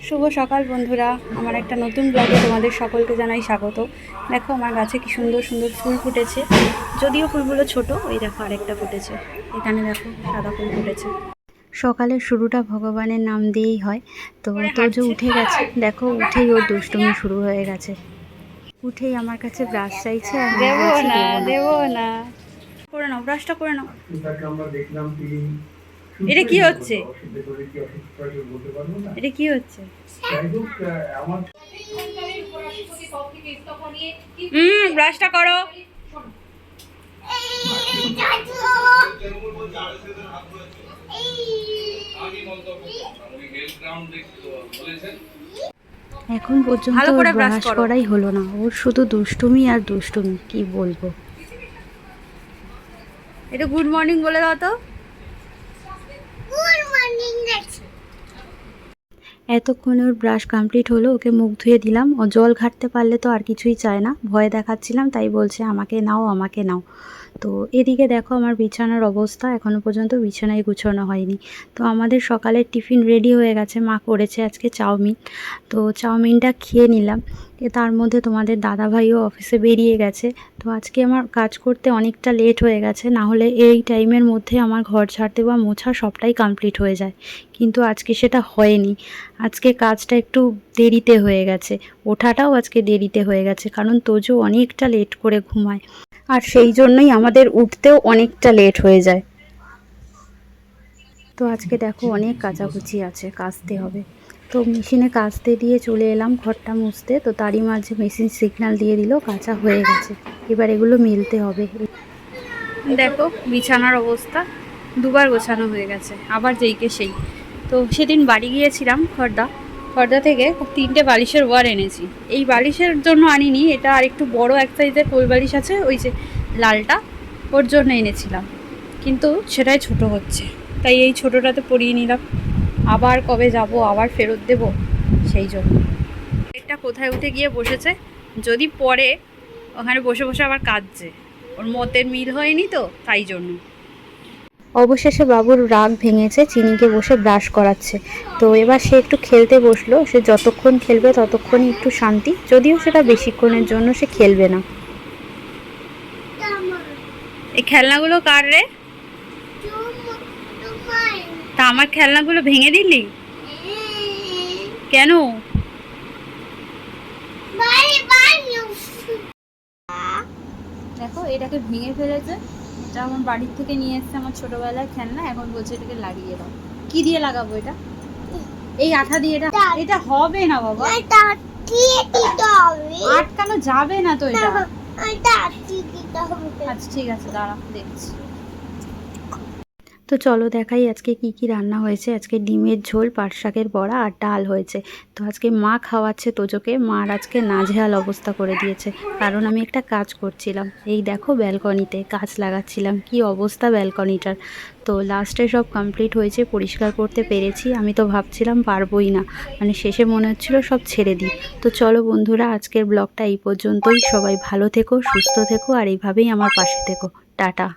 শুভ সকাল বন্ধুরা, আমার একটা নতুন ব্লগে তোমাদের সকলকে জানাই স্বাগত। দেখো আমার গাছে কি সুন্দর সুন্দর ফুল ফুটেছে, যদিও ফুলগুলো ছোট। ওই দেখো আরেকটা ফুটেছে, এখানে দেখো সাদা ফুল ফুটেছে। সকালের শুরুটা ভগবানের নাম দিয়েই হয়। তো তোজো উঠে গেছে, দেখো উঠেই ওর দুষ্টুমি শুরু হয়ে গেছে। উঠেই আমার কাছে ব্রাশ চাইছে, আর দেবো না করে নাও, ব্রাশটা করে নাও। এটা কি হচ্ছে? এটা কি হচ্ছে? ব্রাশটা করো। এখন পর্যন্ত ব্রাশ করাই হলো না, ওর শুধু দুষ্টুমি আর দুষ্টুমি, কি বলবো। এটা গুড মর্নিং বলে দাও তো। এতক্ষণে ওর ব্রাশ কমপ্লিট হলো, ওকে মুখ ধুয়ে দিলাম। ও জল ঘাটতে পারলে তো আর কিছুই চায় না, ভয় দেখাচ্ছিলাম, তাই বলছে আমাকে নাও আমাকে নাও। তো এদিকে দেখো আমার বিছানার অবস্থা, এখনও পর্যন্ত বিছানায় গুছানো হয়নি। তো আমাদের সকালের টিফিন রেডি হয়ে গেছে, মা করেছে আজকে চাউমিন। তো চাউমিনটা খেয়ে নিলাম। তার মধ্যে তোমাদের দাদাভাইও অফিসে বেরিয়ে গেছে। তো আজকে আমার কাজ করতে অনেকটা লেট হয়ে গেছে, না হলে এই টাইমের মধ্যে আমার ঘর ঝাড়তে বা মোছা সবটাই কমপ্লিট হয়ে যায়, কিন্তু আজকে সেটা হয়নি। আজকে কাজটা একটু দেরিতে হয়ে গেছে, ওঠাটাও আজকে দেরিতে হয়ে গেছে, কারণ তোজো অনেকটা লেট করে ঘুমায়, আর সেই জন্যই আমাদের উঠতেও অনেকটা লেট হয়ে যায়। তো আজকে দেখো অনেক কাচাকুচি আছে, কাচতে হবে। তো মেশিনে কাচতে দিয়ে চলে এলাম ঘরটা মুছতে। তো তারই মাঝে মেশিন সিগন্যাল দিয়ে দিল কাঁচা হয়ে গেছে, এবার এগুলো মেলতে হবে। দেখো বিছানার অবস্থা, দুবার গোছানো হয়ে গেছে, আবার যেইকে সেই। তো সেদিন বাড়ি গিয়েছিলাম খর্দা থেকে 3টে বালিশের ওয়ার এনেছি। এই বালিশের জন্য আনিনি, এটা আর একটু বড় এক সাইজের কোল বালিশ আছে, ওই যে লালটা, ওর জন্য এনেছিলাম, কিন্তু সেটাই ছোট হচ্ছে, তাই এই ছোটোটাতে পরিয়ে নিলাম। আবার কবে যাব, আবার ফেরত দেব, সেই জন্য। একটা কোথায় উঠে গিয়ে বসেছে, যদি পরে ওখানে বসে বসে আবার কাঁদছে, ওর মতের মিল হয়নি তো, তাই জন্য। অবশেষে বাবুর রাগ ভেঙেছে, চিনিকে বসে ব্রাশ করাচ্ছে। তো এবার সে একটু খেলতে বসলো, সে যতক্ষণ খেলবে ততক্ষণই একটু শান্তি, যদিও সেটা বেশিক্ষণের জন্য সে খেলবে না। এই খেলনাগুলো কার রে? তা আমার খেলনাগুলো ভেঙে দিলি কেন? দেখো এটাকে ভেঙে ফেলেছে, এটা আমার বাড়ির থেকে নিয়ে এসছে, আমার ছোটবেলায় খেলনা, এখন বলছে এটাকে লাগিয়ে দাও। কি দিয়ে লাগাবো এটা? এই আঠা দিয়ে? এটা হবে না বাবা, আটকানো যাবে না তো এটা। আচ্ছা ঠিক আছে, দাঁড়া দেখছি। তো চলো দেখাই আজকে কি কি রান্না হয়েছে। আজকে ডিমের ঝোল, পাট শাকের বড়া আর ডাল হয়েছে। তো আজকে মা খাওয়াচ্ছে তোজোকে, মার আজকে নাজেহাল অবস্থা করে দিয়েছে, কারণ আমি একটা কাজ করছিলাম। এই দেখো ব্যালকনিতে গাছ লাগাচ্ছিলাম, কি অবস্থা ব্যালকনিটার। তো লাস্টে সব কমপ্লিট হয়েছে, পরিষ্কার করতে পেরেছি। আমি তো ভাবছিলাম পারবোই না, মানে শেষে মনে হচ্ছিল সব ছেড়ে দিই। তো চলো বন্ধুরা, আজকের ব্লগটা এই পর্যন্তই। সবাই ভালো থেকো, সুস্থ থেকো, আর এইভাবেই আমার পাশে থেকো। টাটা।